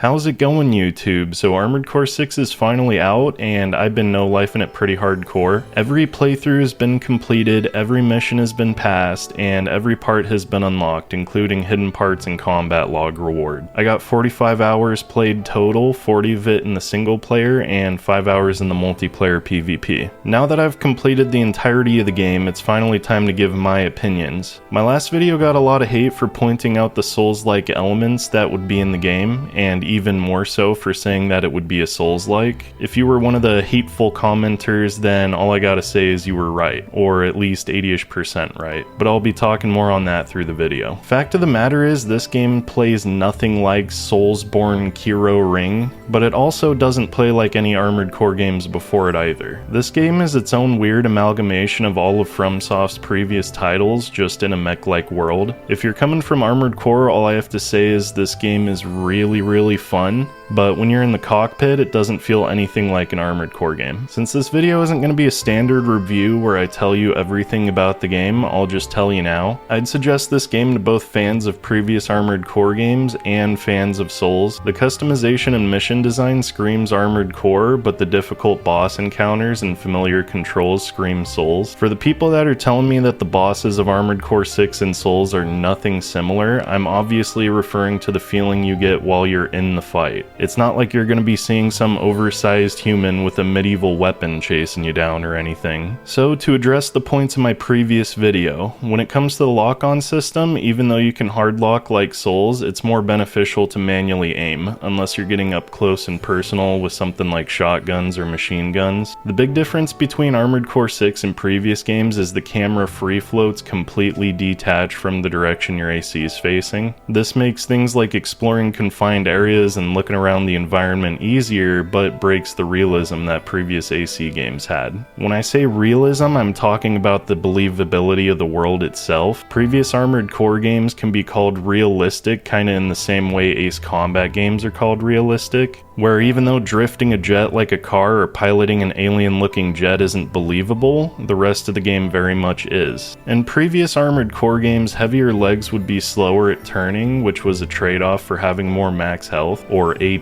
How's it going, YouTube? So Armored Core 6 is finally out, and I've been no-lifing it pretty hardcore. Every playthrough has been completed, every mission has been passed, and every part has been unlocked, including hidden parts and combat log reward. I got 45 hours played total, 40 of it in the single player, and 5 hours in the multiplayer PvP. Now that I've completed the entirety of the game, it's finally time to give my opinions. My last video got a lot of hate for pointing out the Souls-like elements that would be in the game, and even more so for saying that it would be a Souls-like. If you were one of the hateful commenters, then all I gotta say is you were right, or at least 80ish% right, but I'll be talking more on that through the video. Fact of the matter is, this game plays nothing like Soulsborne Kiro Ring, but it also doesn't play like any Armored Core games before it either. This game is its own weird amalgamation of all of FromSoft's previous titles, just in a mech-like world. If you're coming from Armored Core, all I have to say is this game is really fun, but when you're in the cockpit, it doesn't feel anything like an Armored Core game. Since this video isn't going to be a standard review where I tell you everything about the game, I'll just tell you now. I'd suggest this game to both fans of previous Armored Core games and fans of Souls. The customization and mission design screams Armored Core, but the difficult boss encounters and familiar controls scream Souls. For the people that are telling me that the bosses of Armored Core 6 and Souls are nothing similar, I'm obviously referring to the feeling you get while you're in the fight. It's not like you're going to be seeing some oversized human with a medieval weapon chasing you down or anything. So to address the points in my previous video, when it comes to the lock-on system, even though you can hard lock like Souls, it's more beneficial to manually aim, unless you're getting up close and personal with something like shotguns or machine guns. The big difference between Armored Core 6 and previous games is the camera free floats completely detached from the direction your AC is facing. This makes things like exploring confined areas and looking around the environment easier, but breaks the realism that previous AC games had. When I say realism, I'm talking about the believability of the world itself. Previous Armored Core games can be called realistic, kinda in the same way Ace Combat games are called realistic, where even though drifting a jet like a car or piloting an alien-looking jet isn't believable, the rest of the game very much is. In previous Armored Core games, heavier legs would be slower at turning, which was a trade-off for having more max health, or AP.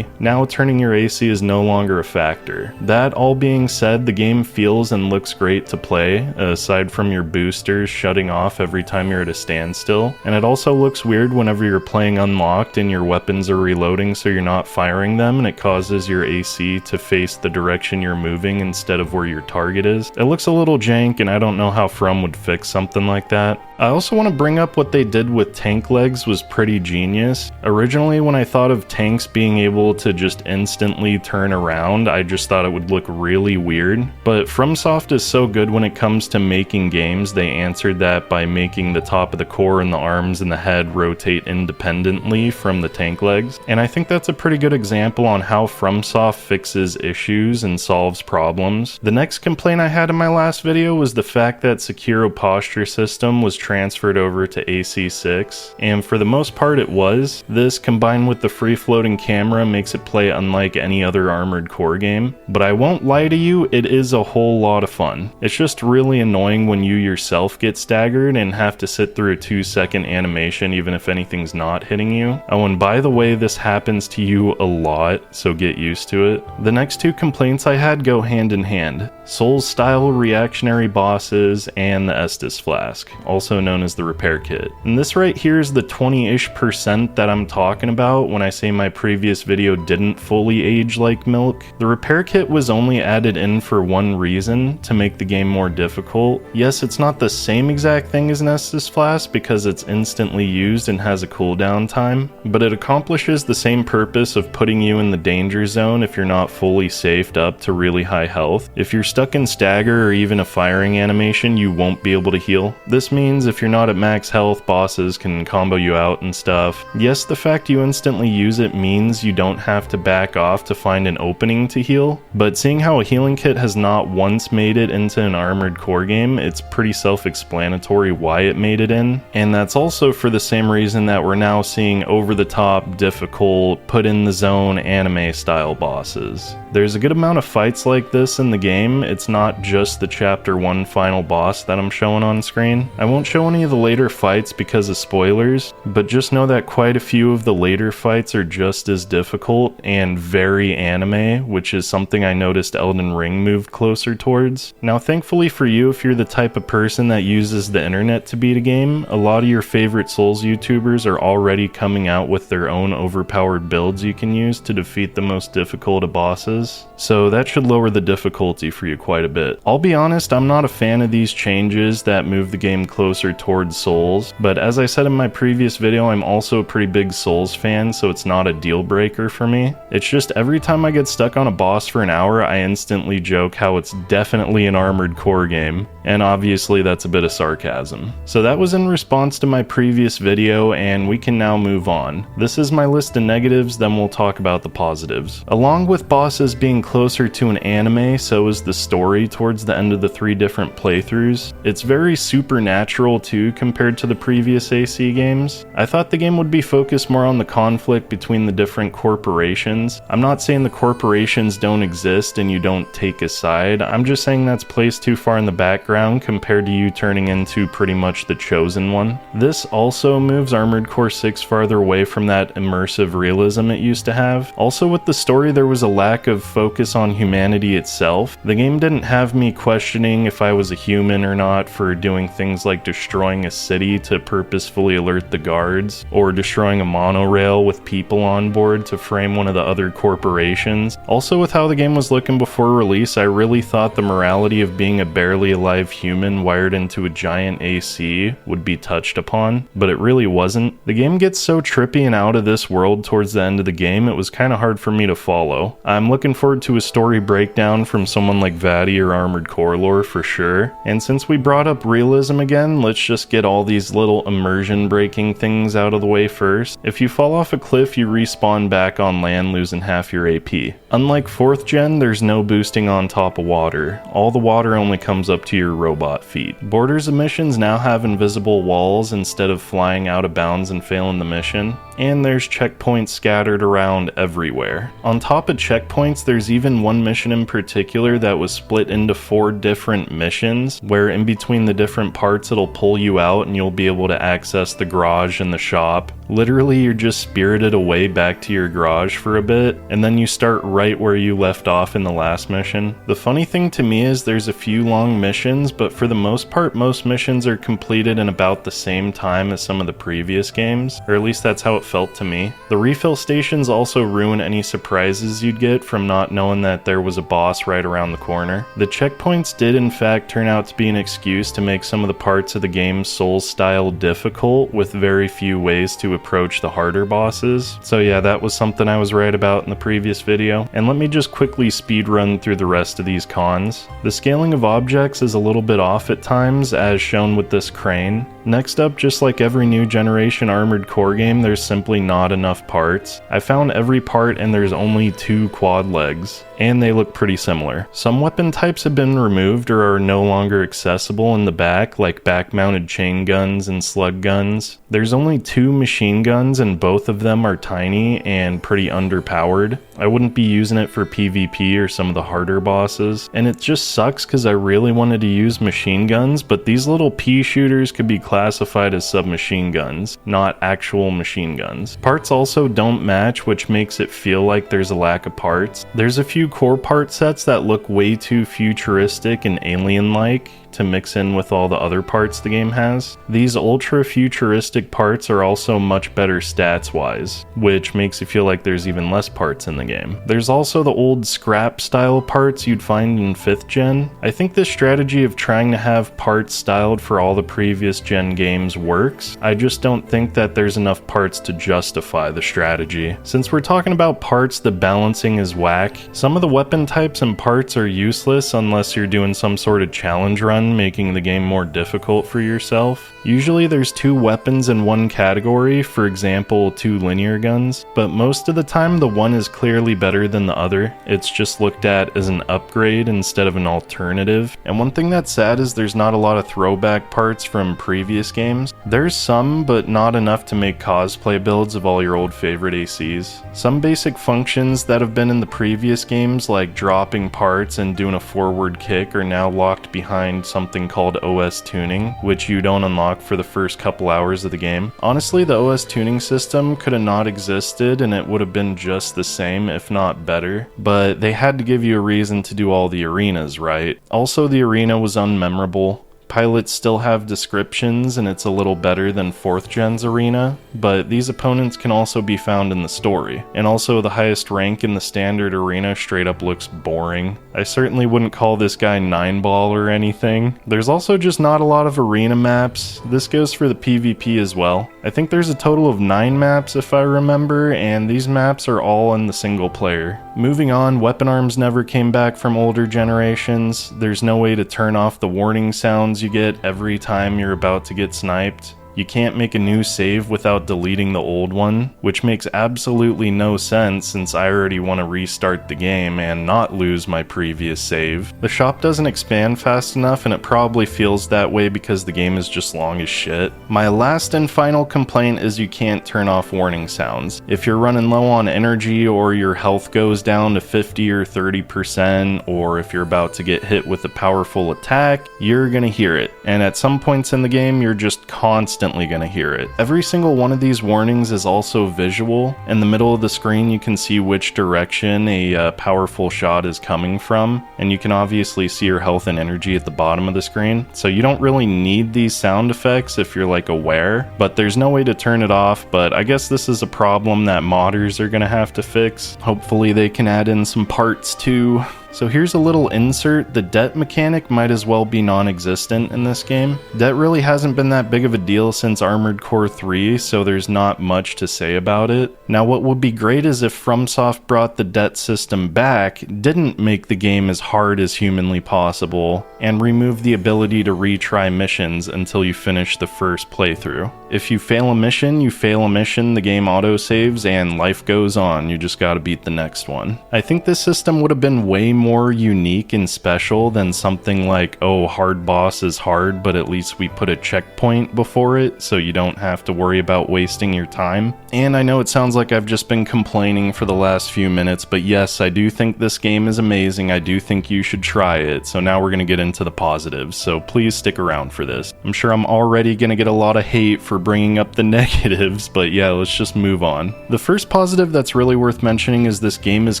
Now turning your AC is no longer a factor. That all being said, the game feels and looks great to play, aside from your boosters shutting off every time you're at a standstill, and it also looks weird whenever you're playing unlocked and your weapons are reloading so you're not firing them, and it causes your AC to face the direction you're moving instead of where your target is. It looks a little jank, and I don't know how From would fix something like that. I also want to bring up what they did with tank legs was pretty genius. Originally, when I thought of tanks being able to just instantly turn around, I just thought it would look really weird. But FromSoft is so good when it comes to making games, they answered that by making the top of the core and the arms and the head rotate independently from the tank legs. And I think that's a pretty good example on how FromSoft fixes issues and solves problems. The next complaint I had in my last video was the fact that Sekiro posture system was transferred over to AC6, and for the most part it was. This, combined with the free-floating camera, makes it play unlike any other Armored Core game, but I won't lie to you, it is a whole lot of fun. It's just really annoying when you yourself get staggered and have to sit through a 2-second animation even if anything's not hitting you. Oh, and by the way, this happens to you a lot, so get used to it. The next two complaints I had go hand in hand: Souls-style reactionary bosses and the Estus Flask, also known as the repair kit. And this right here is the 20-ish% that I'm talking about when I say my previous video didn't fully age like milk. The repair kit was only added in for one reason: to make the game more difficult. Yes, it's not the same exact thing as an Estus Flask because it's instantly used and has a cooldown time, but it accomplishes the same purpose of putting you in the danger zone if you're not fully safed up to really high health. If you're stuck in stagger or even a firing animation, you won't be able to heal. This means if you're not at max health, bosses can combo you out and stuff. Yes, the fact you instantly use it means you don't have to back off to find an opening to heal, but seeing how a healing kit has not once made it into an Armored Core game, it's pretty self-explanatory why it made it in, and that's also for the same reason that we're now seeing over-the-top, difficult, put-in-the-zone anime-style bosses. There's a good amount of fights like this in the game. it's not just the Chapter 1 final boss that I'm showing on screen. I won't show any of the later fights because of spoilers, but just know that quite a few of the later fights are just as difficult and very anime, which is something I noticed Elden Ring moved closer towards. Now thankfully for you, if you're the type of person that uses the internet to beat a game, a lot of your favorite Souls YouTubers are already coming out with their own overpowered builds you can use to defeat the most difficult of bosses, so that should lower the difficulty for you quite a bit. I'll be honest, I'm not a fan of these changes that move the game closer towards Souls, but as I said in my previous video, I'm also a pretty big Souls fan, so it's not a deal breaker for me. It's just every time I get stuck on a boss for an hour, I instantly joke how it's definitely an Armored Core game, and obviously that's a bit of sarcasm. So that was in response to my previous video, and we can now move on. This is my list of negatives, then we'll talk about the positives. Along with bosses being closer to an anime, so is the story towards the end of the 3 different playthroughs. It's very supernatural too compared to the previous AC games. I thought the game would be focused more on the conflict between the different corporations. I'm not saying the corporations don't exist and you don't take a side, I'm just saying that's placed too far in the background compared to you turning into pretty much the chosen one. This also moves Armored Core 6 farther away from that immersive realism it used to have. Also with the story, there was a lack of focus on humanity itself. The game didn't have me questioning if I was a human or not for doing things like destroying a city to purposefully alert the guards, or destroying a monorail with people on board to frame one of the other corporations. Also with how the game was looking before release, I really thought the morality of being a barely alive human wired into a giant AC would be touched upon, but it really wasn't. The game gets so trippy and out of this world towards the end of the game, it was kind of hard for me to follow. I'm looking forward to a story breakdown from someone like Vaati or Armored Core lore for sure, and since we brought up realism again, let's just get all these little immersion breaking things out of the way first. If you fall off a cliff, you respawn back on land, losing half your AP. Unlike 4th gen, there's no boosting on top of water. All the water only comes up to your robot feet. Borders of missions now have invisible walls instead of flying out of bounds and failing the mission, and there's checkpoints scattered around everywhere. On top of checkpoints, there's even one mission in particular that was split into 4 different missions, where in between the different parts it'll pull you out and you'll be able to access the garage and the shop. Literally, you're just spirited away back to your garage for a bit, and then you start right where you left off in the last mission. The funny thing to me is there's a few long missions, but for the most part, most missions are completed in about the same time as some of the previous games, or at least that's how it felt to me. The refill stations also ruin any surprises you'd get from not knowing that there was a boss right around the corner. The checkpoints did in fact turn out to be an excuse to make some of the parts of the game Souls-style difficult, with very few ways to approach the harder bosses. So yeah, that was something I was right about in the previous video. And let me just quickly speed run through the rest of these cons. The scaling of objects is a little bit off at times, as shown with this crane. Next up, just like every new generation Armored Core game, there's simply not enough parts. I found every part and there's only 2 quad legs, and they look pretty similar. Some weapon types have been removed or are no longer accessible in the back, like back-mounted chain guns and slug guns. There's only 2 machine guns and both of them are tiny and pretty underpowered. I wouldn't be using it for PvP or some of the harder bosses, and it just sucks because I really wanted to use machine guns, but these little pea shooters could be classified as submachine guns, not actual machine guns. Parts also don't match, which makes it feel like there's a lack of parts. There's a few core part sets that look way too futuristic and alien-like to mix in with all the other parts the game has. These ultra futuristic parts are also much better stats wise, which makes it feel like there's even less parts in the game. There's also the old scrap style parts you'd find in 5th gen. I think this strategy of trying to have parts styled for all the previous gen games works. I just don't think that there's enough parts to justify the strategy. Since we're talking about parts, the balancing is whack. Some of the weapon types and parts are useless unless you're doing some sort of challenge run, making the game more difficult for yourself. Usually there's 2 weapons in one category, for example 2 linear guns, but most of the time the one is clearly better than the other. It's just looked at as an upgrade instead of an alternative. And one thing that's sad is there's not a lot of throwback parts from previous previous games. There's some, but not enough to make cosplay builds of all your old favorite ACs. Some basic functions that have been in the previous games, like dropping parts and doing a forward kick, are now locked behind something called OS tuning, which you don't unlock for the first couple hours of the game. Honestly, the OS tuning system could have not existed and it would have been just the same, if not better, but they had to give you a reason to do all the arenas, right? Also, the arena was unmemorable. Pilots still have descriptions and it's a little better than 4th Gen's arena, but these opponents can also be found in the story. And also the highest rank in the standard arena straight up looks boring. I certainly wouldn't call this guy 9-ball or anything. There's also just not a lot of arena maps. This goes for the PvP as well. I think there's a total of 9 maps if I remember, and these maps are all in the single player. Moving on, weapon arms never came back from older generations. There's no way to turn off the warning sounds you get every time you're about to get sniped. You can't make a new save without deleting the old one, which makes absolutely no sense since I already want to restart the game and not lose my previous save. The shop doesn't expand fast enough and it probably feels that way because the game is just long as shit. My last and final complaint is you can't turn off warning sounds. If you're running low on energy or your health goes down to 50 or 30%, or if you're about to get hit with a powerful attack, you're gonna hear it. And at some points in the game, you're just constantly gonna hear it. Every single one of these warnings is also visual. In the middle of the screen you can see which direction a powerful shot is coming from, and you can obviously see your health and energy at the bottom of the screen. So you don't really need these sound effects if you're like aware, but there's no way to turn it off. But I guess this is a problem that modders are gonna have to fix. Hopefully they can add in some parts too. So here's a little insert. The debt mechanic might as well be non-existent in this game. Debt really hasn't been that big of a deal since Armored Core 3, so there's not much to say about it. Now what would be great is if FromSoft brought the debt system back, didn't make the game as hard as humanly possible, and removed the ability to retry missions until you finish the first playthrough. If you fail a mission, the game autosaves and life goes on. You just gotta beat the next one. I think this system would have been way more unique and special than something like, oh, hard boss is hard, but at least we put a checkpoint before it so you don't have to worry about wasting your time. And I know it sounds like I've just been complaining for the last few minutes, but yes, I do think this game is amazing. I do think you should try it. So now we're gonna get into the positives, so please stick around for this. I'm sure I'm already gonna get a lot of hate for bringing up the negatives, but yeah, let's just move on. The first positive that's really worth mentioning is this game is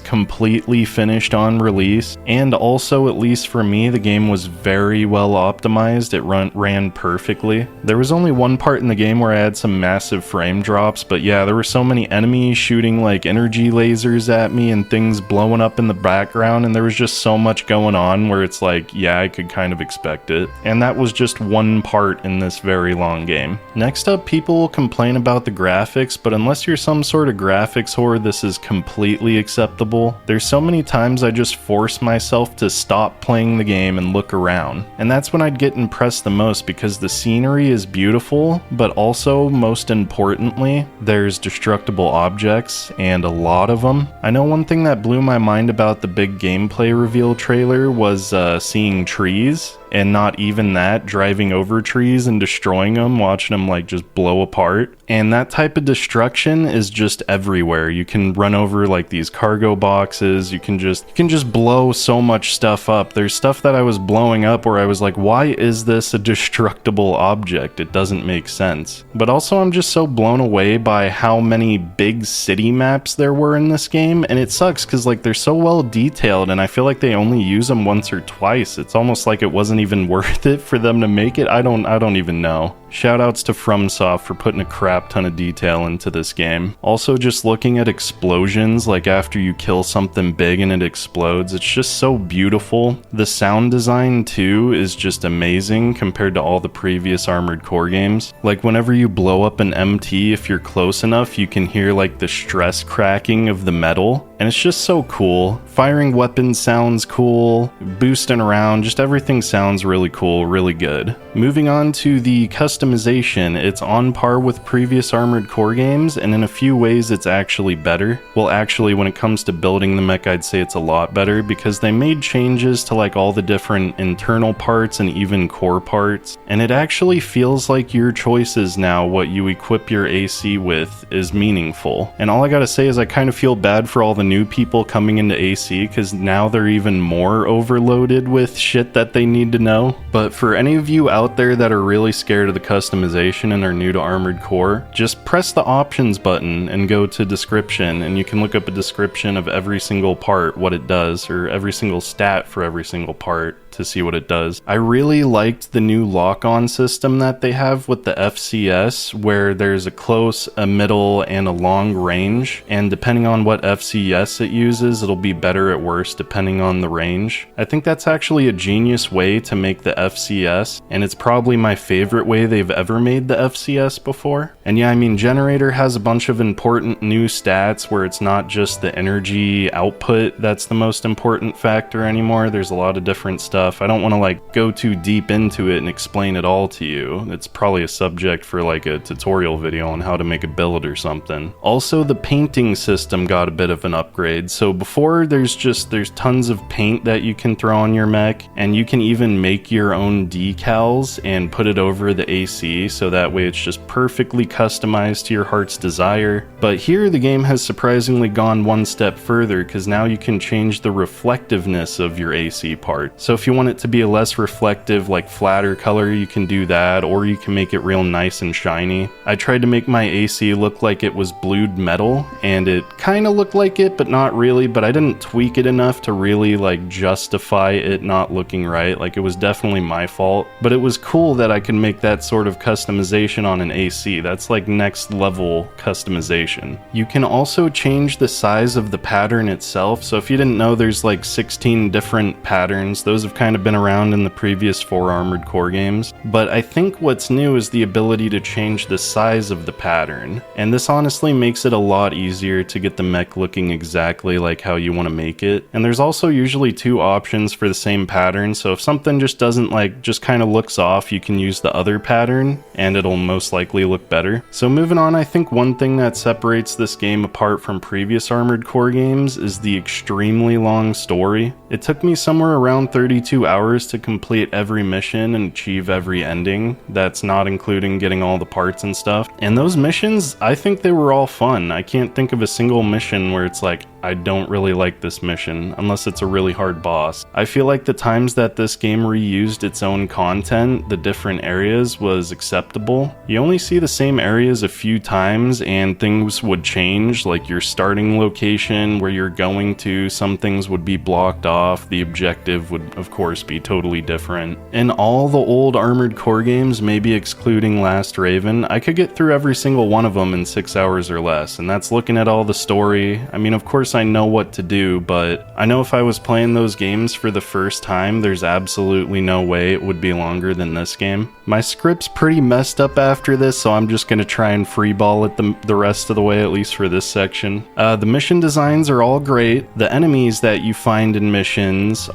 completely finished on release, and also, at least for me, the game was very well optimized. It ran perfectly. There was only one part in the game where I had some massive frame drops, but yeah, there were so many enemies shooting like energy lasers at me and things blowing up in the background, and there was just so much going on where it's like, yeah, I could kind of expect it. And that was just one part in this very long game. Next up, people will complain about the graphics, but unless you're some sort of graphics whore, this is completely acceptable. There's so many times I just force myself to stop playing the game and look around. And that's when I'd get impressed the most, because the scenery is beautiful, but also, most importantly, there's destructible objects, and a lot of them. I know one thing that blew my mind about the big gameplay reveal trailer was seeing trees. And not even that, driving over trees and destroying them, watching them like just blow apart. And that type of destruction is just everywhere. You can run over like these cargo boxes, you can just blow so much stuff up. There's stuff that I was blowing up where I was like, why is this a destructible object? It doesn't make sense. But also I'm just so blown away by how many big city maps there were in this game, and it sucks because like they're so well detailed and I feel like they only use them once or twice. It's almost like it wasn't even worth it for them to make it. I don't even know. Shoutouts to FromSoft for putting a crap ton of detail into this game. Also, just looking at explosions, like after you kill something big and it explodes, it's just so beautiful. The sound design too is just amazing compared to all the previous Armored Core games. Like whenever you blow up an MT, if you're close enough, you can hear like the stress cracking of the metal. And it's just so cool. Firing weapons sounds cool, boosting around, just everything sounds really cool, really good. Moving on to the custom customization, it's on par with previous Armored Core games, and in a few ways it's actually better. Well, actually, when it comes to building the mech, I'd say it's a lot better, because they made changes to like all the different internal parts and even core parts, and it actually feels like your choices now, what you equip your AC with, is meaningful. And all I gotta say is I kind of feel bad for all the new people coming into AC, because now they're even more overloaded with shit that they need to know. But for any of you out there that are really scared of the customization and are new to Armored Core, just press the options button and go to description, and you can look up a description of every single part, what it does, or every single stat for every single part to see what it does. I really liked the new lock-on system that they have with the FCS, where there's a close, a middle, and a long range, and depending on what FCS it uses, it'll be better or worse depending on the range. I think that's actually a genius way to make the FCS, and it's probably my favorite way they've ever made the FCS before. And yeah, I mean, Generator has a bunch of important new stats where it's not just the energy output that's the most important factor anymore. There's a lot of different stuff. I don't want to like go too deep into it and explain it all to you. It's probably a subject for like a tutorial video on how to make a build or something. Also, the painting system got a bit of an upgrade. So before there's tons of paint that you can throw on your mech, and you can even make your own decals and put it over the AC, so that way it's just perfectly customized to your heart's desire. But here the game has surprisingly gone one step further, because now you can change the reflectiveness of your AC part. So if you want it to be a less reflective, like flatter color, you can do that, or you can make it real nice and shiny. I tried to make my AC look like it was blued metal, and it kind of looked like it, but not really, but I didn't tweak it enough to really like justify it not looking right. Like, it was definitely my fault, but it was cool that I could make that sort of customization on an AC. That's like next level customization. You can also change the size of the pattern itself. So if you didn't know, there's like 16 different patterns. Those have kind of been around in the previous 4 Armored Core games, but I think what's new is the ability to change the size of the pattern, and this honestly makes it a lot easier to get the mech looking exactly like how you want to make it. And there's also usually 2 options for the same pattern, so if something just doesn't like, just kind of looks off, you can use the other pattern and it'll most likely look better. So moving on, I think one thing that separates this game apart from previous Armored Core games is the extremely long story. It took me somewhere around 32 hours to complete every mission and achieve every ending. That's not including getting all the parts and stuff. And those missions, I think they were all fun. I can't think of a single mission where it's like, I don't really like this mission, unless it's a really hard boss. I feel like the times that this game reused its own content, the different areas, was acceptable. You only see the same areas a few times and things would change, like your starting location, where you're going to, some things would be blocked off, the objective would of course be totally different. In all the old Armored Core games, maybe excluding Last Raven, I could get through every single one of them in 6 hours or less, and that's looking at all the story. I mean, of course I know what to do, but I know if I was playing those games for the first time, there's absolutely no way it would be longer than this game. My script's pretty messed up after this, so I'm just gonna try and freeball it the rest of the way, at least for this section. The mission designs are all great. The enemies that you find in missions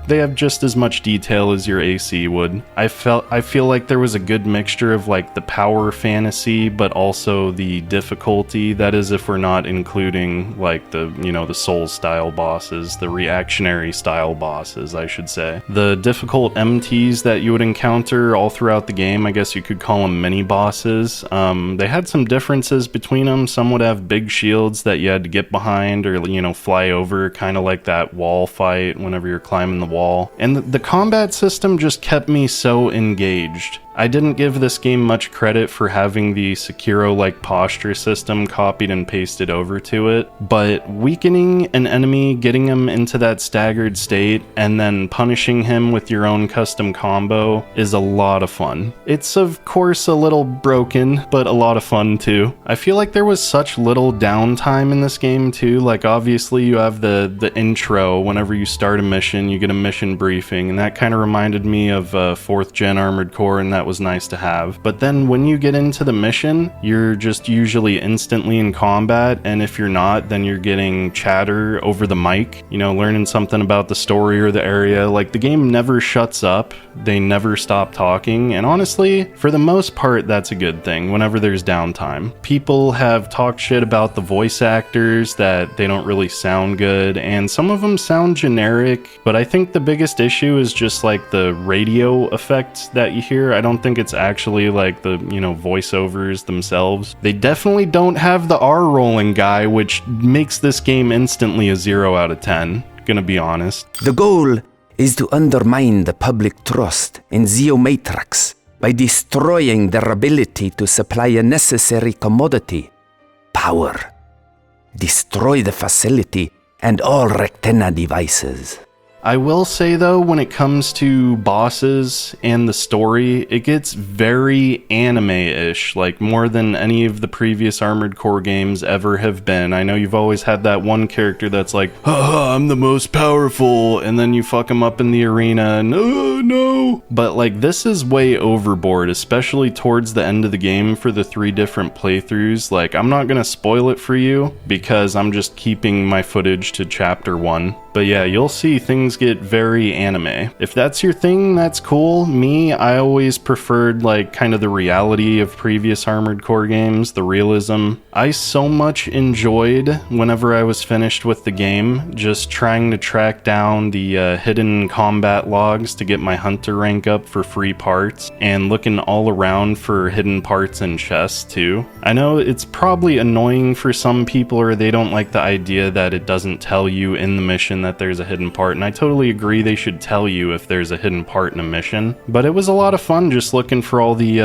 they have just as much detail as your AC would. I feel like there was a good mixture of like the power fantasy, but also the difficulty. That is, if we're not including like the Souls style bosses, the reactionary style bosses, I should say. The difficult MTs that you would encounter all throughout the game, I guess you could call them mini bosses. They had some differences between them. Some would have big shields that you had to get behind or, fly over, kind of like that wall fight whenever you're climbing the wall. And the combat system just kept me so engaged. I didn't give this game much credit for having the Sekiro-like posture system copied and pasted over to it, but weakening an enemy, getting him into that staggered state, and then punishing him with your own custom combo is a lot of fun. It's of course a little broken, but a lot of fun too. I feel like there was such little downtime in this game too. Like, obviously you have the intro. Whenever you start a mission, you get a mission briefing, and that kind of reminded me of 4th gen Armored Core, and that that was nice to have. But then when you get into the mission, you're just usually instantly in combat, and if you're not, then you're getting chatter over the mic, you know, learning something about the story or the area. Like, the game never shuts up, they never stop talking, and honestly, for the most part, that's a good thing whenever there's downtime. People have talked shit about the voice actors, that they don't really sound good, and some of them sound generic, but I think the biggest issue is just like the radio effect that you hear. I don't think it's actually like the, you know, voiceovers themselves. They definitely don't have the R rolling guy, which makes this game instantly a 0 out of 10, gonna be honest. The goal is to undermine the public trust in Zeomatrix by destroying their ability to supply a necessary commodity, power. Destroy the facility and all Rectenna devices. I will say though, when it comes to bosses and the story, it gets very anime-ish, like more than any of the previous Armored Core games ever have been. I know you've always had that one character that's like, haha, I'm the most powerful, and then you fuck him up in the arena, and no. But like, this is way overboard, especially towards the end of the game for the 3 different playthroughs. Like, I'm not gonna spoil it for you, because I'm just keeping my footage to chapter 1. But yeah, you'll see things get very anime. If that's your thing, that's cool. Me, I always preferred like kind of the reality of previous Armored Core games, the realism. I so much enjoyed whenever I was finished with the game, just trying to track down the hidden combat logs to get my hunter rank up for free parts, and looking all around for hidden parts and chests too. I know it's probably annoying for some people, or they don't like the idea that it doesn't tell you in the mission that there's a hidden part, and I totally agree they should tell you if there's a hidden part in a mission. But it was a lot of fun just looking for all the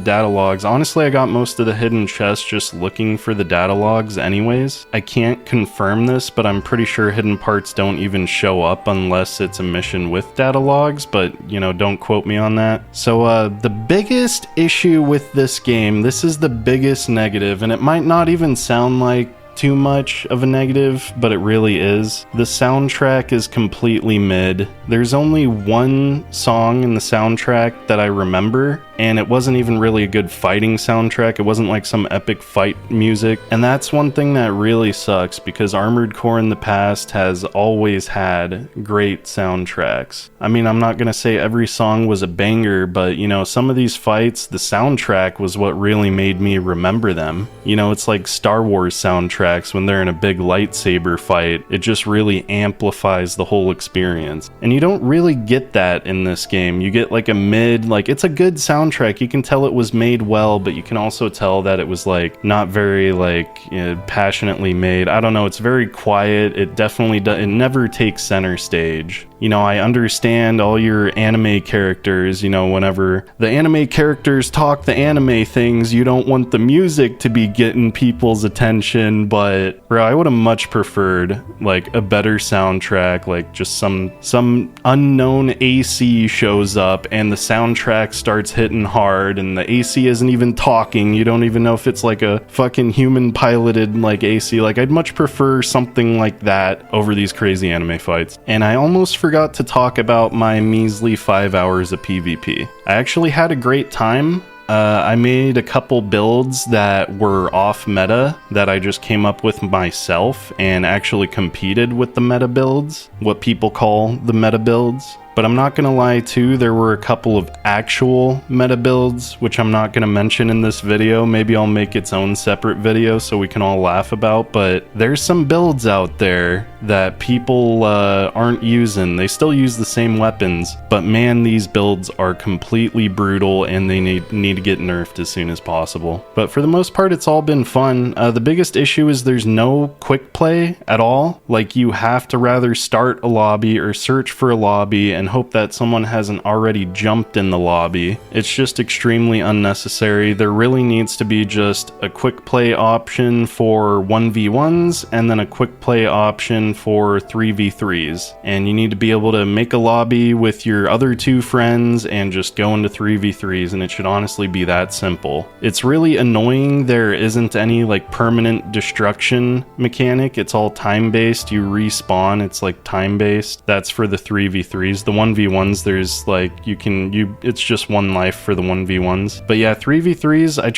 data logs. Honestly, I got most of the hidden chests just looking for the data logs anyways. I can't confirm this, but I'm pretty sure hidden parts don't even show up unless it's a mission with data logs, but you know, don't quote me on that. So the biggest issue with this game, this is the biggest negative, and it might not even sound like too much of a negative, but it really is. The soundtrack is completely mid. There's only one song in the soundtrack that I remember, and it wasn't even really a good fighting soundtrack. It wasn't like some epic fight music, and that's one thing that really sucks, because Armored Core in the past has always had great soundtracks. I mean, I'm not gonna say every song was a banger, but you know, some of these fights, the soundtrack was what really made me remember them. You know, it's like Star Wars soundtracks when they're in a big lightsaber fight. It just really amplifies the whole experience, and you don't really get that in this game. You get like a mid, like, it's a good soundtrack, you can tell it was made well, but you can also tell that it was like not very like, you know, passionately made. I don't know, it's very quiet. It definitely it never takes center stage. You know, I understand all your anime characters, you know, whenever the anime characters talk the anime things, you don't want the music to be getting people's attention, but bro, I would have much preferred like a better soundtrack, like just some unknown AC shows up and the soundtrack starts hitting hard and the AC isn't even talking. You don't even know if it's like a fucking human piloted like AC. Like, I'd much prefer something like that over these crazy anime fights. And I almost forgot to talk about my measly 5 hours of PvP. I actually had a great time. I made a couple builds that were off meta that I just came up with myself and actually competed with the meta builds, what people call the meta builds. But I'm not gonna lie too, there were a couple of actual meta builds, which I'm not gonna mention in this video. Maybe I'll make its own separate video so we can all laugh about, but there's some builds out there that people aren't using. They still use the same weapons, but man, these builds are completely brutal and they need to get nerfed as soon as possible. But for the most part, it's all been fun. The biggest issue is there's no quick play at all. Like, you have to rather start a lobby or search for a lobby and hope that someone hasn't already jumped in the lobby. It's just extremely unnecessary. There really needs to be just a quick play option for 1v1s and then a quick play option for 3v3s. And you need to be able to make a lobby with your other 2 friends and just go into 3v3s, and it should honestly be that simple. It's really annoying there isn't any like permanent destruction mechanic. It's all time-based. You respawn. It's like time-based. That's for the 3v3s. The 1v1s, there's like, it's just one life for the 1v1s. But yeah, 3v3s, I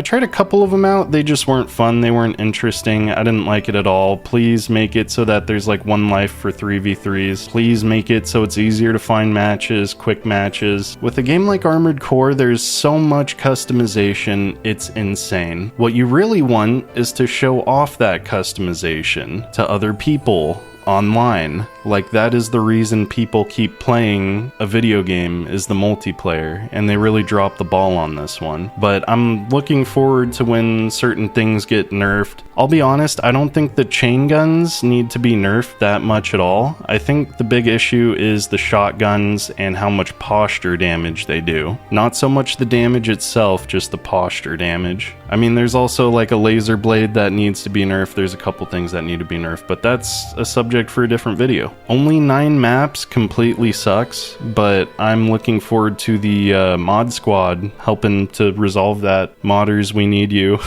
tried a couple of them out. They just weren't fun. They weren't interesting. I didn't like it at all. Please make it so that there's like one life for 3v3s. Please make it so it's easier to find matches, quick matches. With a game like Armored Core, there's so much customization, it's insane. What you really want is to show off that customization to other people online. Like, that is the reason people keep playing a video game, is the multiplayer, and they really dropped the ball on this one. But I'm looking forward to when certain things get nerfed. I'll be honest, I don't think the chain guns need to be nerfed that much at all. I think the big issue is the shotguns and how much posture damage they do. Not so much the damage itself, just the posture damage. I mean, there's also like a laser blade that needs to be nerfed. There's a couple things that need to be nerfed, but that's a subject for a different video. Only 9 maps completely sucks, but I'm looking forward to the mod squad helping to resolve that. Modders, we need you.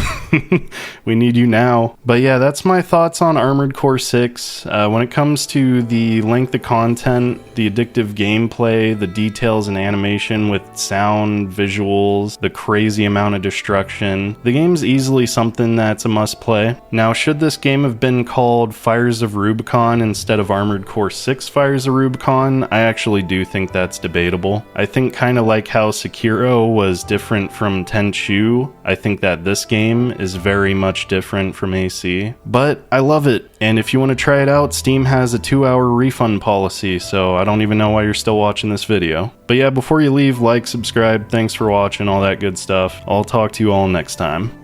We need you now. But yeah, that's my thoughts on Armored Core 6. When it comes to the length of content, the addictive gameplay, the details and animation with sound, visuals, the crazy amount of destruction, the game's easily something that's a must play. Now, should this game have been called Fires of Rubicon instead of Armored Core 6 Fires of Rubicon? I actually do think that's debatable. I think kind of like how Sekiro was different from Tenchu, I think that this game is very much different from AC. But I love it, and if you want to try it out, Steam has a 2-hour refund policy, so I don't even know why you're still watching this video. But yeah, before you leave, like, subscribe, thanks for watching, all that good stuff. I'll talk to you all next time.